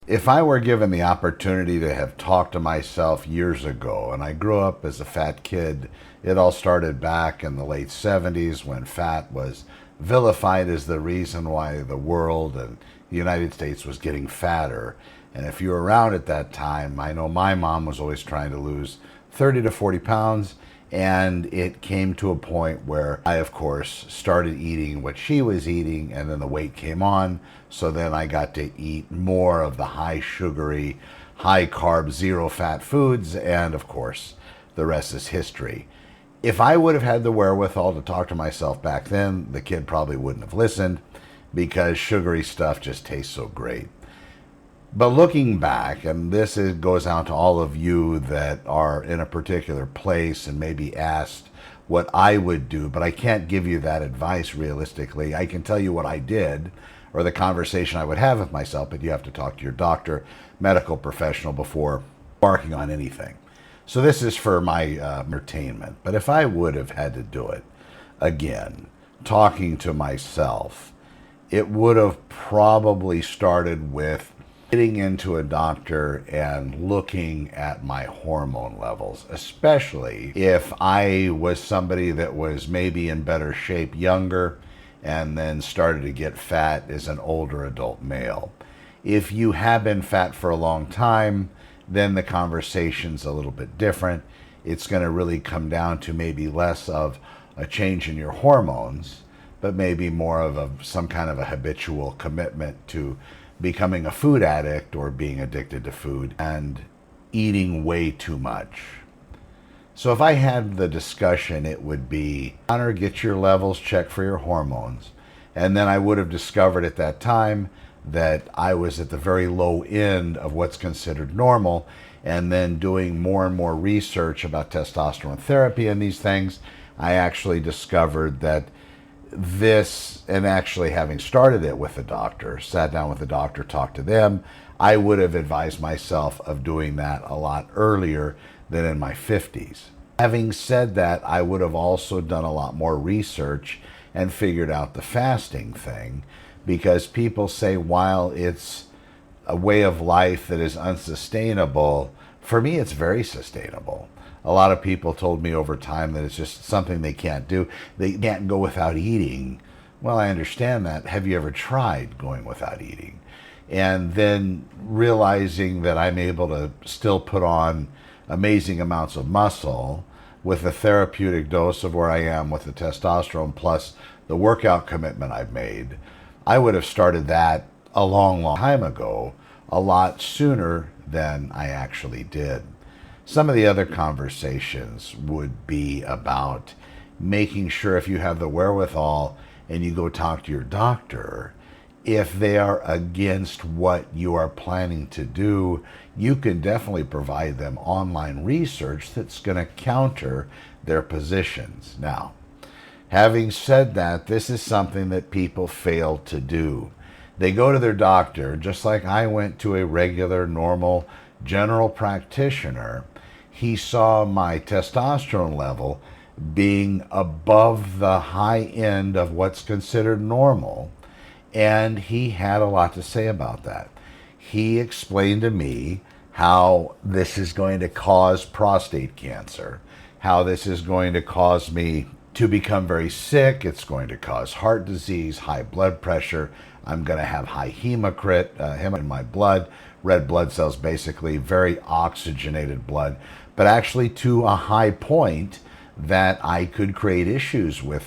If I were given the opportunity to have talked to myself years ago, and I grew up as a fat kid, it all started back in the late 70s when fat was vilified as the reason why the world and the United States was getting fatter. And if you were around at that time, I know my mom was always trying to lose 30 to 40 pounds, and it came to a point where I, of course, started eating what she was eating, and then the weight came on. So then I got to eat more of the high sugary, high carb, zero fat foods, and of course, the rest is history. If I would have had the wherewithal to talk to myself back then, the kid probably wouldn't have listened because sugary stuff just tastes so great. But looking back, and goes out to all of you that are in a particular place and maybe asked what I would do, but I can't give you that advice realistically. I can tell you what I did or the conversation I would have with myself, but you have to talk to your doctor, medical professional before embarking on anything. So this is for my entertainment. But if I would have had to do it again, talking to myself, it would have probably started with getting into a doctor and looking at my hormone levels, especially if I was somebody that was maybe in better shape younger and then started to get fat as an older adult male. If you have been fat for a long time, then the conversation's a little bit different. It's going to really come down to maybe less of a change in your hormones, but maybe more of some kind of a habitual commitment to becoming a food addict or being addicted to food and eating way too much. So if I had the discussion, it would be, Honor, get your levels checked for your hormones. And then I would have discovered at that time that I was at the very low end of what's considered normal. And then doing more and more research about testosterone therapy and these things, I actually discovered that this, and actually having started it with a doctor, sat down with a doctor, talked to them, I would have advised myself of doing that a lot earlier than in my 50s. Having said that, I would have also done a lot more research and figured out the fasting thing, because people say while it's a way of life that is unsustainable, for me it's very sustainable. A lot of people told me over time that it's just something they can't do. They can't go without eating. Well, I understand that. Have you ever tried going without eating? And then realizing that I'm able to still put on amazing amounts of muscle with a therapeutic dose of where I am with the testosterone plus the workout commitment I've made, I would have started that a long, long time ago, a lot sooner than I actually did. Some of the other conversations would be about making sure, if you have the wherewithal and you go talk to your doctor, if they are against what you are planning to do, you can definitely provide them online research that's going to counter their positions. Now, having said that, this is something that people fail to do. They go to their doctor, just like I went to a regular, normal, general practitioner. He saw my testosterone level being above the high end of what's considered normal, and he had a lot to say about that. He explained to me how this is going to cause prostate cancer, how this is going to cause me to become very sick. It's going to cause heart disease, high blood pressure. I'm going to have high hematocrit, in my blood, red blood cells, basically very oxygenated blood, but actually to a high point that I could create issues with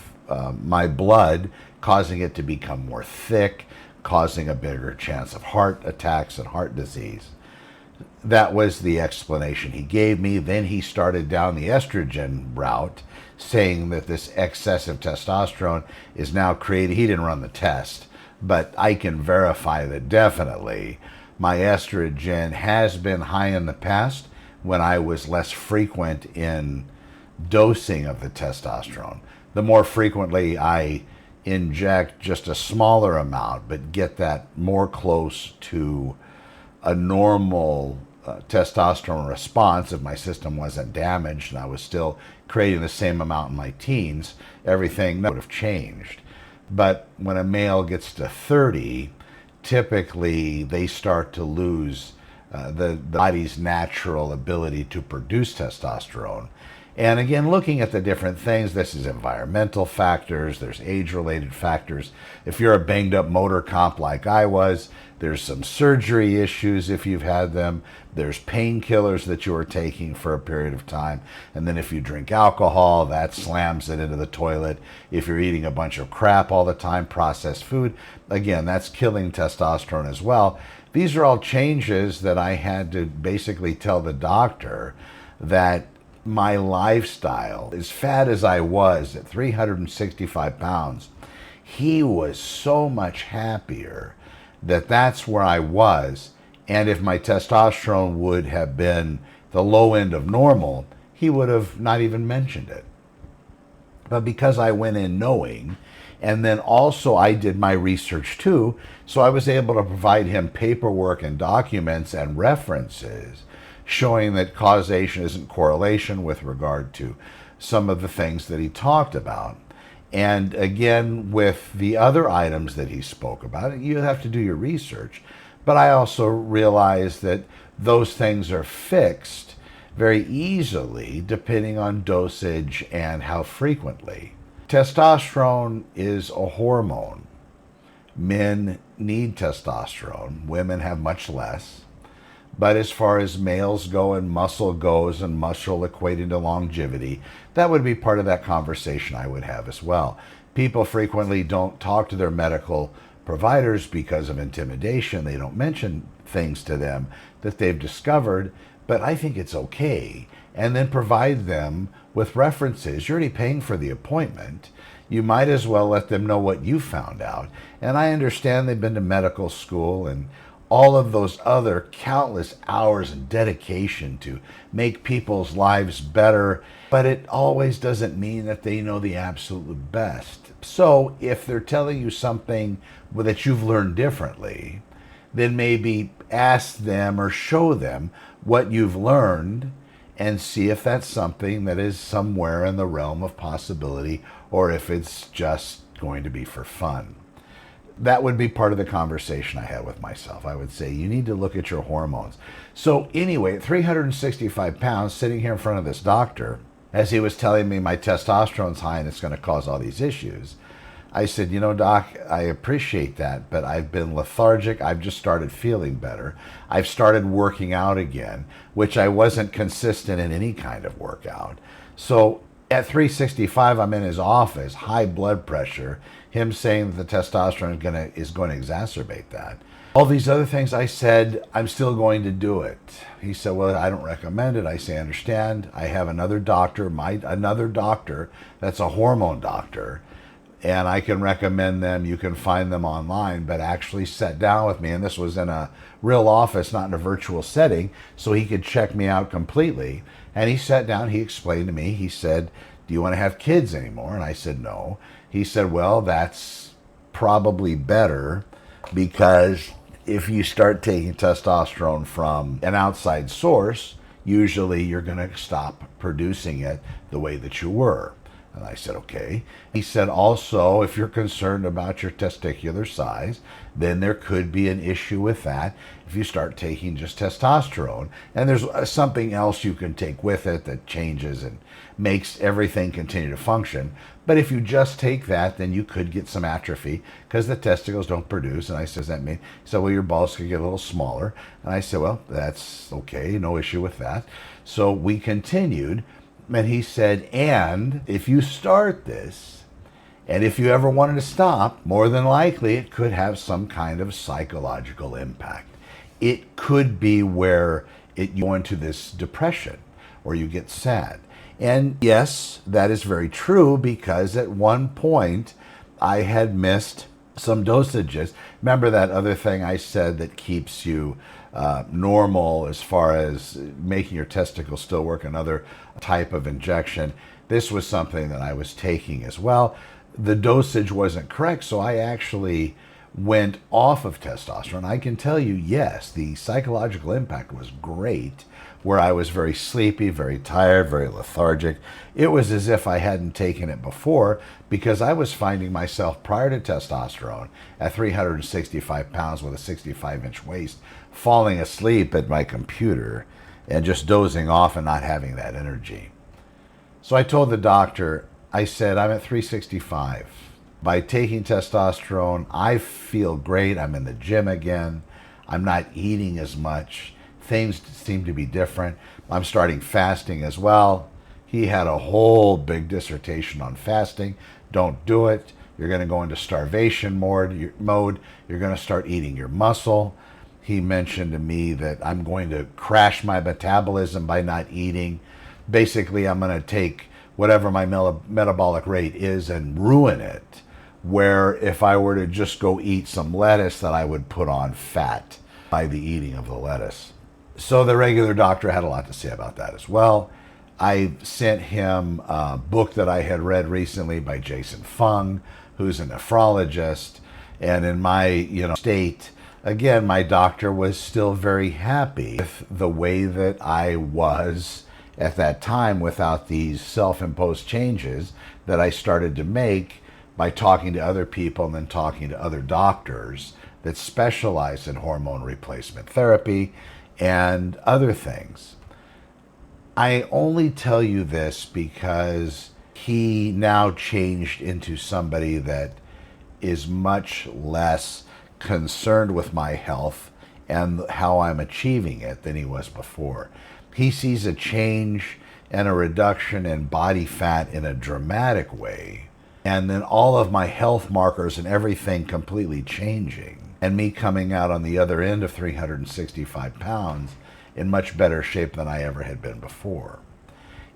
my blood, causing it to become more thick, causing a bigger chance of heart attacks and heart disease. That was the explanation he gave me. Then he started down the estrogen route, saying that this excessive testosterone is now created. He didn't run the test, but I can verify that definitely my estrogen has been high in the past when I was less frequent in dosing of the testosterone. The more frequently I inject just a smaller amount, but get that more close to a normal testosterone response, if my system wasn't damaged and I was still creating the same amount in my teens, everything would have changed. But when a male gets to 30, typically they start to lose the body's natural ability to produce testosterone. And again, looking at the different things, this is environmental factors, there's age-related factors. If you're a banged-up motor cop like I was, there's some surgery issues if you've had them. There's painkillers that you are taking for a period of time. And then if you drink alcohol, that slams it into the toilet. If you're eating a bunch of crap all the time, processed food, again, that's killing testosterone as well. These are all changes that I had to basically tell the doctor that my lifestyle, as fat as I was at 365 pounds, he was so much happier that that's where I was. And if my testosterone would have been the low end of normal, he would have not even mentioned it. But because I went in knowing, and then also I did my research too, so I was able to provide him paperwork and documents and references showing that causation isn't correlation with regard to some of the things that he talked about. And again, with the other items that he spoke about, you have to do your research. But I also realized that those things are fixed very easily depending on dosage and how frequently. Testosterone is a hormone. Men need testosterone. Women have much less. But as far as males go and muscle goes and muscle equating to longevity, that would be part of that conversation I would have as well. People frequently don't talk to their medical providers because of intimidation. They don't mention things to them that they've discovered, but I think it's okay. And then provide them with references. You're already paying for the appointment. You might as well let them know what you found out. And I understand they've been to medical school and all of those other countless hours and dedication to make people's lives better, but it always doesn't mean that they know the absolute best. So if they're telling you something that you've learned differently, then maybe ask them or show them what you've learned and see if that's something that is somewhere in the realm of possibility or if it's just going to be for fun. That would be part of the conversation I had with myself. I would say, you need to look at your hormones. So anyway, at 365 pounds, sitting here in front of this doctor, as he was telling me my testosterone's high and it's going to cause all these issues, I said, you know, Doc, I appreciate that, but I've been lethargic. I've just started feeling better. I've started working out again, which I wasn't consistent in any kind of workout. So at 365, I'm in his office, high blood pressure, him saying that the testosterone is going to exacerbate that. All these other things, I said, I'm still going to do it. He said, well, I don't recommend it. I say, I understand. I have another doctor, another doctor that's a hormone doctor, and I can recommend them. You can find them online, but actually sat down with me, and this was in a real office, not in a virtual setting, so he could check me out completely. And he sat down, he explained to me, he said, do you want to have kids anymore? And I said, no. He said, well, that's probably better because if you start taking testosterone from an outside source, usually you're going to stop producing it the way that you were. And I said, okay. He said, also, if you're concerned about your testicular size, then there could be an issue with that if you start taking just testosterone. And there's something else you can take with it that changes and makes everything continue to function. But if you just take that, then you could get some atrophy because the testicles don't produce. And I said, does that mean? He said, well, your balls could get a little smaller. And I said, well, that's okay. No issue with that. So we continued. And he said, and if you start this, and if you ever wanted to stop, more than likely it could have some kind of psychological impact. It could be where you go into this depression or you get sad. And yes, that is very true because at one point I had missed some dosages. Remember that other thing I said that keeps you normal as far as making your testicles still work, another type of injection. This was something that I was taking as well. The dosage wasn't correct, so I actually went off of testosterone, I can tell you, yes, the psychological impact was great, where I was very sleepy, very tired, very lethargic. It was as if I hadn't taken it before, because I was finding myself prior to testosterone at 365 pounds with a 65-inch waist, falling asleep at my computer and just dozing off and not having that energy. So I told the doctor, I said, I'm at 365. By taking testosterone, I feel great. I'm in the gym again. I'm not eating as much. Things seem to be different. I'm starting fasting as well. He had a whole big dissertation on fasting. Don't do it. You're going to go into starvation mode. You're going to start eating your muscle. He mentioned to me that I'm going to crash my metabolism by not eating. Basically, I'm going to take whatever my metabolic rate is and ruin it, where if I were to just go eat some lettuce, that I would put on fat by the eating of the lettuce. So the regular doctor had a lot to say about that as well. I sent him a book that I had read recently by Jason Fung, who's a nephrologist. And in my state, again, my doctor was still very happy with the way that I was at that time without these self-imposed changes that I started to make by talking to other people and then talking to other doctors that specialize in hormone replacement therapy and other things. I only tell you this because he now changed into somebody that is much less concerned with my health and how I'm achieving it than he was before. He sees a change and a reduction in body fat in a dramatic way, and then all of my health markers and everything completely changing, and me coming out on the other end of 365 pounds in much better shape than I ever had been before.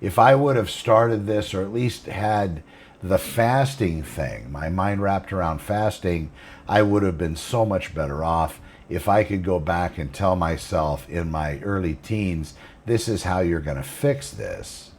If I would have started this, or at least had the fasting thing, my mind wrapped around fasting, I would have been so much better off. If I could go back and tell myself in my early teens, this is how you're going to fix this.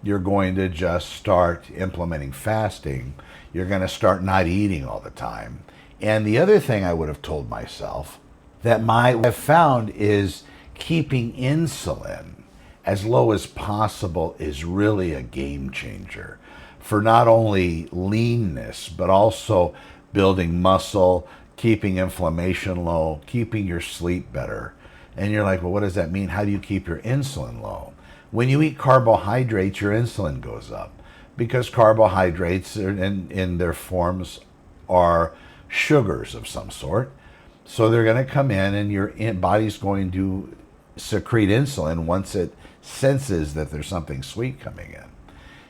You're going to just start implementing fasting. You're going to start not eating all the time. And the other thing I would have told myself that I've found is keeping insulin as low as possible is really a game changer for not only leanness, but also building muscle, keeping inflammation low, keeping your sleep better. And you're like, well, what does that mean? How do you keep your insulin low? When you eat carbohydrates, your insulin goes up because carbohydrates in their forms are sugars of some sort. So they're going to come in and your body's going to secrete insulin once it senses that there's something sweet coming in.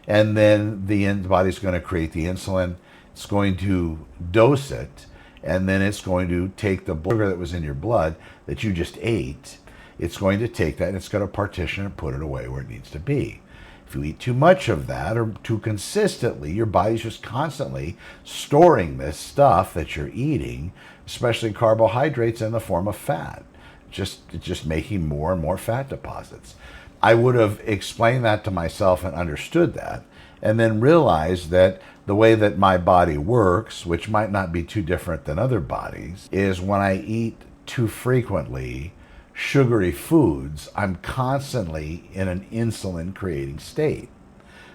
And then the body's going to create the insulin. It's going to dose it, and then it's going to take the sugar that was in your blood that you just ate. It's going to take that and it's going to partition and put it away where it needs to be. If you eat too much of that or too consistently, your body's just constantly storing this stuff that you're eating, especially carbohydrates in the form of fat, just making more and more fat deposits. I would have explained that to myself and understood that, and then realized that the way that my body works, which might not be too different than other bodies, is when I eat too frequently sugary foods, I'm constantly in an insulin creating state.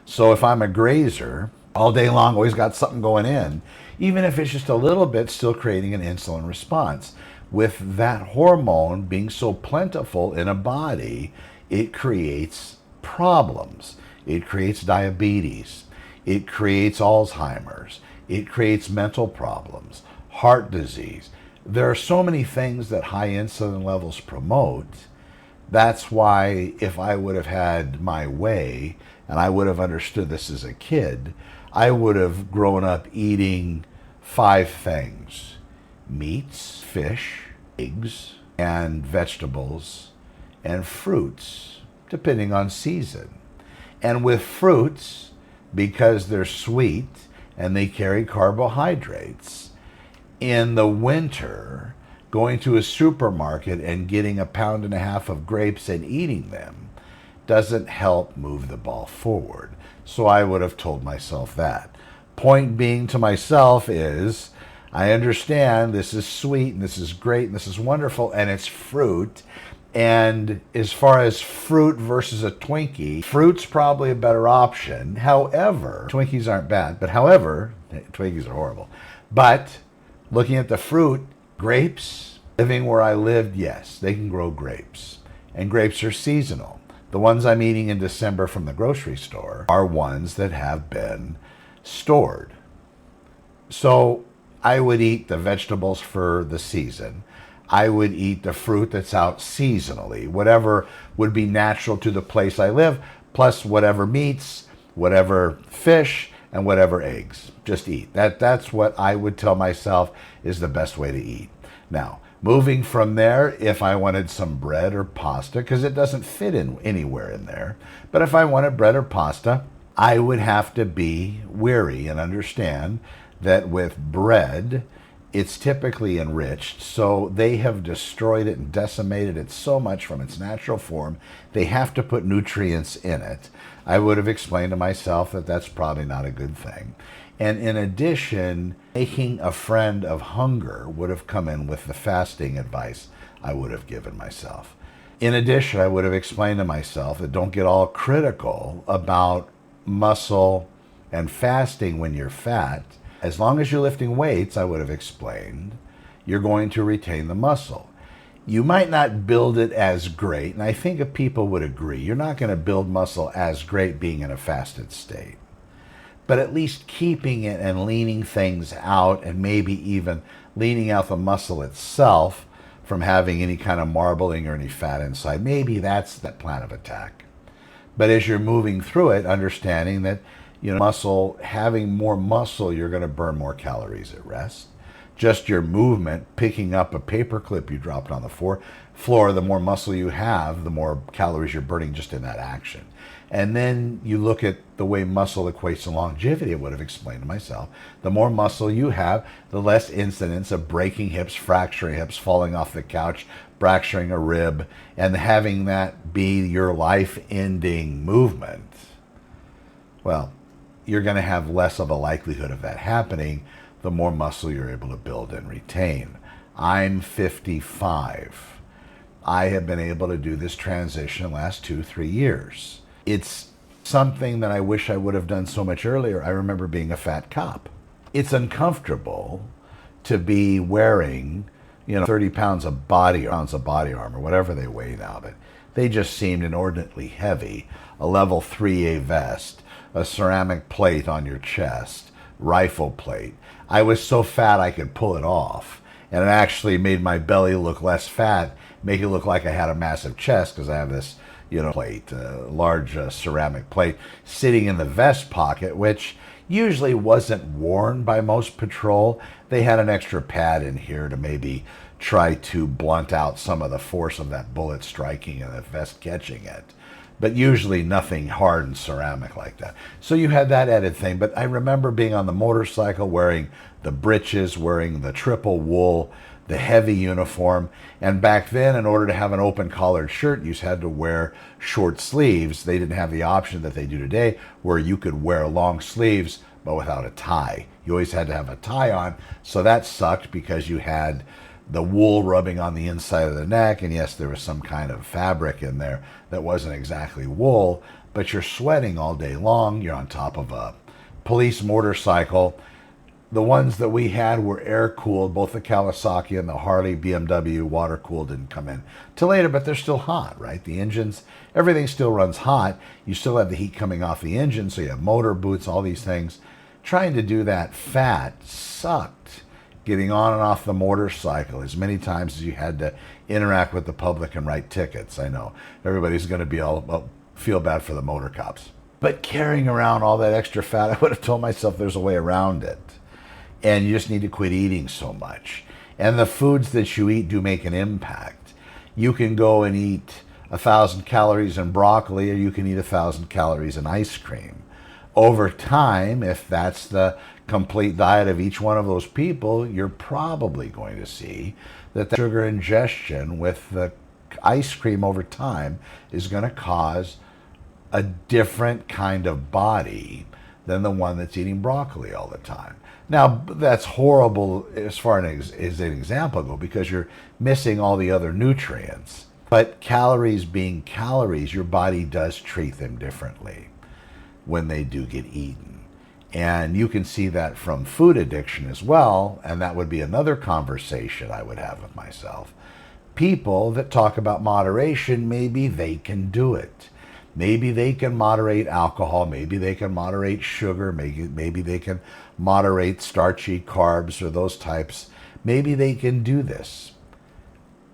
So if I'm a grazer, all day long, always got something going in, even if it's just a little bit, still creating an insulin response. With that hormone being so plentiful in a body, it creates problems. It creates diabetes. It creates Alzheimer's. It creates mental problems, heart disease. There are so many things that high insulin levels promote. That's why if I would have had my way, and I would have understood this as a kid, I would have grown up eating 5 things: meats, fish, eggs, and vegetables, and fruits, depending on season. And with fruits, because they're sweet and they carry carbohydrates, in the winter, going to a supermarket and getting 1.5 pounds of grapes and eating them doesn't help move the ball forward. So I would have told myself that. Point being to myself is, I understand this is sweet and this is great and this is wonderful and it's fruit. And as far as fruit versus a Twinkie, fruit's probably a better option. However, Twinkies aren't bad, but however, Twinkies are horrible. But looking at the fruit, grapes, living where I lived, yes, they can grow grapes. And grapes are seasonal. The ones I'm eating in December from the grocery store are ones that have been stored. So I would eat the vegetables for the season. I would eat the fruit that's out seasonally, whatever would be natural to the place I live, plus whatever meats, whatever fish, and whatever eggs. Just eat. That's what I would tell myself is the best way to eat. Now, moving from there, if I wanted some bread or pasta, because it doesn't fit in anywhere in there, but if I wanted bread or pasta, I would have to be wary and understand that with bread, it's typically enriched, so they have destroyed it and decimated it so much from its natural form, they have to put nutrients in it. I would have explained to myself that that's probably not a good thing. And in addition, making a friend of hunger would have come in with the fasting advice I would have given myself. In addition, I would have explained to myself that don't get all critical about muscle and fasting when you're fat. As long as you're lifting weights, I would have explained, you're going to retain the muscle. You might not build it as great, and I think if people would agree, you're not going to build muscle as great being in a fasted state. But at least keeping it and leaning things out and maybe even leaning out the muscle itself from having any kind of marbling or any fat inside, maybe that's the plan of attack. But as you're moving through it, understanding that muscle, having more muscle, you're going to burn more calories at rest. Just your movement, picking up a paper clip you dropped on the floor, the more muscle you have, the more calories you're burning just in that action. And then you look at the way muscle equates to longevity. I would have explained to myself, the more muscle you have, the less incidence of breaking hips, fracturing hips, falling off the couch, fracturing a rib, and having that be your life-ending movement. Well, you're going to have less of a likelihood of that happening the more muscle you're able to build and retain. I'm 55. I have been able to do this transition the last 2-3 years. It's something that I wish I would have done so much earlier. I remember being a fat cop. It's uncomfortable to be wearing 30 pounds of body armor, whatever they weigh now, but they just seemed inordinately heavy. A level 3A vest, a ceramic plate on your chest, rifle plate. I was so fat I could pull it off, and it actually made my belly look less fat, make it look like I had a massive chest because I have this plate, large ceramic plate sitting in the vest pocket, which usually wasn't worn by most patrol. They had an extra pad in here to maybe try to blunt out some of the force of that bullet striking and the vest catching it. But usually nothing hard and ceramic like that. So you had that added thing. But I remember being on the motorcycle, wearing the breeches, wearing the triple wool, the heavy uniform. And back then, in order to have an open collared shirt, you had to wear short sleeves. They didn't have the option that they do today, where you could wear long sleeves, but without a tie. You always had to have a tie on. So that sucked because you had the wool rubbing on the inside of the neck, and yes, there was some kind of fabric in there that wasn't exactly wool, but you're sweating all day long. You're on top of a police motorcycle. The ones that we had were air-cooled. Both the Kawasaki and the Harley BMW water-cooled didn't come in till later, but they're still hot, right? The engines, everything still runs hot. You still have the heat coming off the engine, so you have motor boots, all these things. Trying to do that fat sucked. Getting on and off the motorcycle as many times as you had to interact with the public and write tickets. I know everybody's going to be feel bad for the motor cops. But carrying around all that extra fat, I would have told myself there's a way around it. And you just need to quit eating so much. And the foods that you eat do make an impact. You can go and eat 1,000 calories in broccoli, or you can eat 1,000 calories in ice cream. Over time, if that's the complete diet of each one of those people, you're probably going to see that the sugar ingestion with the ice cream over time is going to cause a different kind of body than the one that's eating broccoli all the time. Now, that's horrible as far as an example go, because you're missing all the other nutrients. But calories being calories, your body does treat them differently when they do get eaten. And you can see that from food addiction as well, and that would be another conversation I would have with myself. People that talk about moderation, maybe they can do it. Maybe they can moderate alcohol, maybe they can moderate sugar, maybe they can moderate starchy carbs or those types. Maybe they can do this.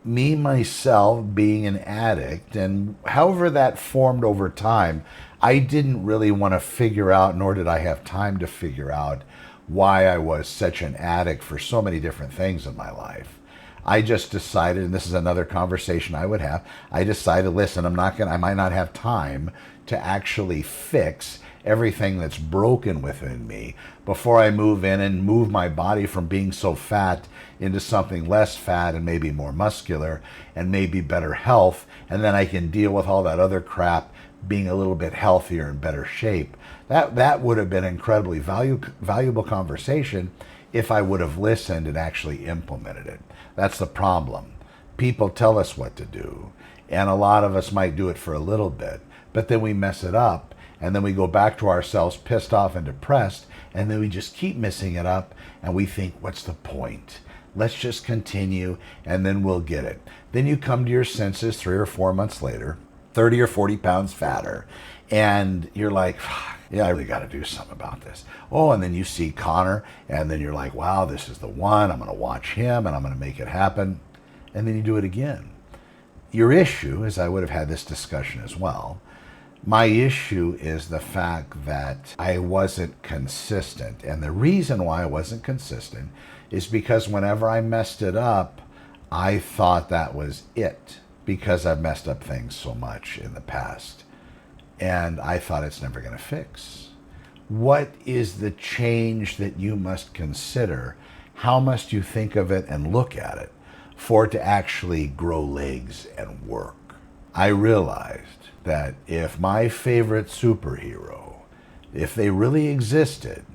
Me, myself, being an addict, and however that formed over time, I didn't really want to figure out, nor did I have time to figure out why I was such an addict for so many different things in my life. I just decided, and this is another conversation I would have, I decided, listen, I might not have time to actually fix everything that's broken within me before I move in and move my body from being so fat into something less fat and maybe more muscular and maybe better health, and then I can deal with all that other crap being a little bit healthier and better shape. That would have been an incredibly valuable conversation if I would have listened and actually implemented it. That's the problem. People tell us what to do, and a lot of us might do it for a little bit, but then we mess it up, and then we go back to ourselves pissed off and depressed, and then we just keep messing it up, and we think, what's the point? Let's just continue, and then we'll get it. Then you come to your senses 3 or 4 months later, 30 or 40 pounds fatter, and you're like, yeah, I really got to do something about this. Oh, and then you see Connor, and then you're like, wow, this is the one. I'm going to watch him, and I'm going to make it happen. And then you do it again. Your issue is, I would have had this discussion as well. My issue is the fact that I wasn't consistent. And the reason why I wasn't consistent is because whenever I messed it up, I thought that was it, because I've messed up things so much in the past. And I thought it's never going to fix. What is the change that you must consider? How must you think of it and look at it for it to actually grow legs and work? I realized that if my favorite superhero, if they really existed,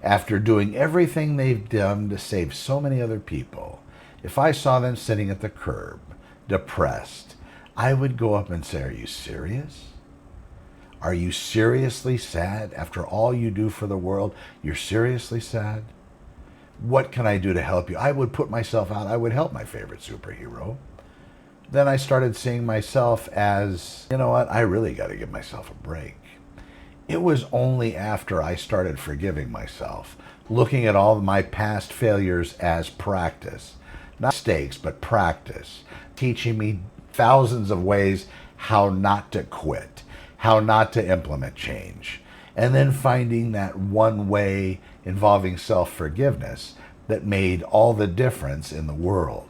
after doing everything they've done to save so many other people, if I saw them sitting at the curb, depressed, I would go up and say, are you serious? Are you seriously sad? After all you do for the world, you're seriously sad? What can I do to help you? I would put myself out. I would help my favorite superhero. Then I started seeing myself as, you know what, I really got to give myself a break. It was only after I started forgiving myself, looking at all of my past failures as practice, not mistakes, but practice, teaching me thousands of ways how not to quit, how not to implement change, and then finding that one way involving self-forgiveness that made all the difference in the world.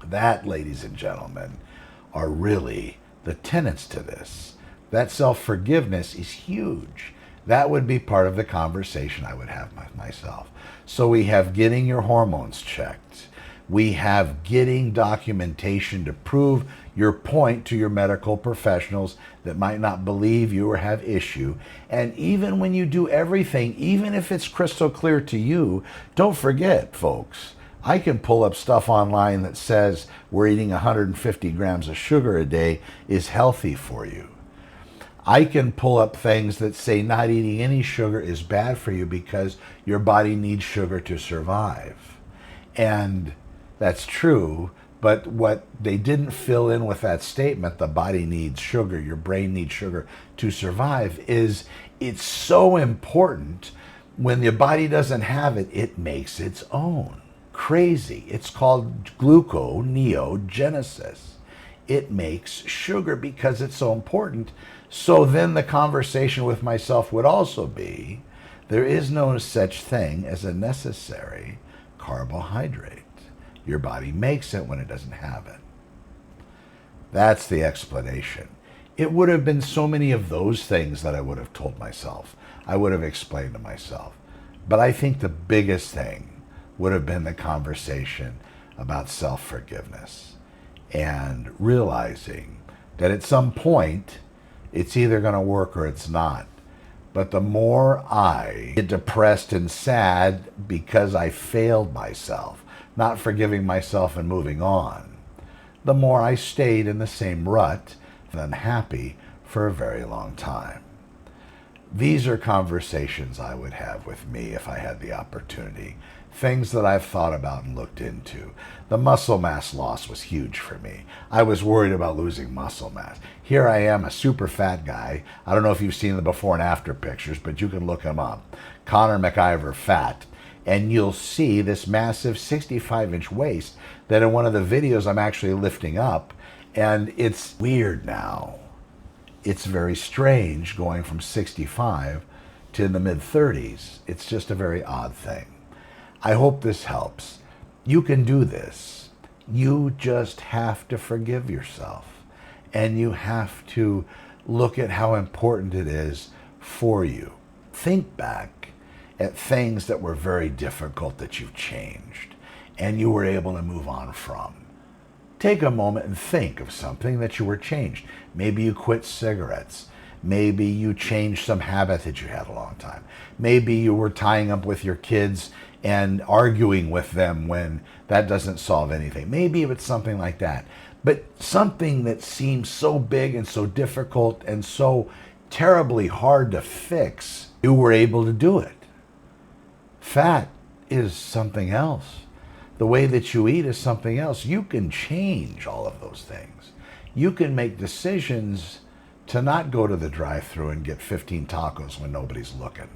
That, ladies and gentlemen, are really the tenets to this. That self-forgiveness is huge. That would be part of the conversation I would have with myself. So we have getting your hormones checked. We have getting documentation to prove your point to your medical professionals that might not believe you or have issue. And even when you do everything, even if it's crystal clear to you, don't forget, folks, I can pull up stuff online that says we're eating 150 grams of sugar a day is healthy for you. I can pull up things that say not eating any sugar is bad for you because your body needs sugar to survive. And that's true, but what they didn't fill in with that statement, the body needs sugar, your brain needs sugar to survive, is it's so important. When your body doesn't have it, it makes its own. Crazy. It's called gluconeogenesis. It makes sugar because it's so important. So then the conversation with myself would also be, there is no such thing as a necessary carbohydrate. Your body makes it when it doesn't have it. That's the explanation. It would have been so many of those things that I would have told myself. I would have explained to myself. But I think the biggest thing would have been the conversation about self-forgiveness and realizing that at some point it's either going to work or it's not. But the more I get depressed and sad because I failed myself, not forgiving myself and moving on, the more I stayed in the same rut and unhappy for a very long time. These are conversations I would have with me if I had the opportunity. Things that I've thought about and looked into. The muscle mass loss was huge for me. I was worried about losing muscle mass. Here I am, a super fat guy. I don't know if you've seen the before and after pictures, but you can look them up. Connor McIver fat. And you'll see this massive 65-inch waist that in one of the videos I'm actually lifting up. And it's weird now. It's very strange going from 65 to the mid-30s. It's just a very odd thing. I hope this helps. You can do this. You just have to forgive yourself. And you have to look at how important it is for you. Think back at things that were very difficult that you've changed and you were able to move on from. Take a moment and think of something that you were changed. Maybe you quit cigarettes. Maybe you changed some habit that you had a long time. Maybe you were tying up with your kids and arguing with them when that doesn't solve anything. Maybe it's something like that. But something that seems so big and so difficult and so terribly hard to fix, you were able to do it. Fat is something else. The way that you eat is something else. You can change all of those things. You can make decisions to not go to the drive-thru and get 15 tacos when nobody's looking.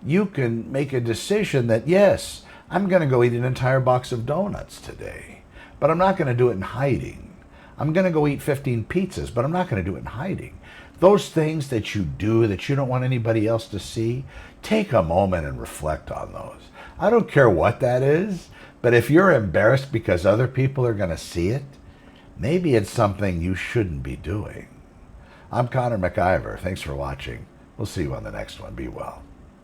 You can make a decision that, yes, I'm going to go eat an entire box of donuts today, but I'm not going to do it in hiding. I'm going to go eat 15 pizzas, but I'm not going to do it in hiding. Those things that you do that you don't want anybody else to see, take a moment and reflect on those. I don't care what that is, but if you're embarrassed because other people are going to see it, maybe it's something you shouldn't be doing. I'm Connor McIver. Thanks for watching. We'll see you on the next one. Be well.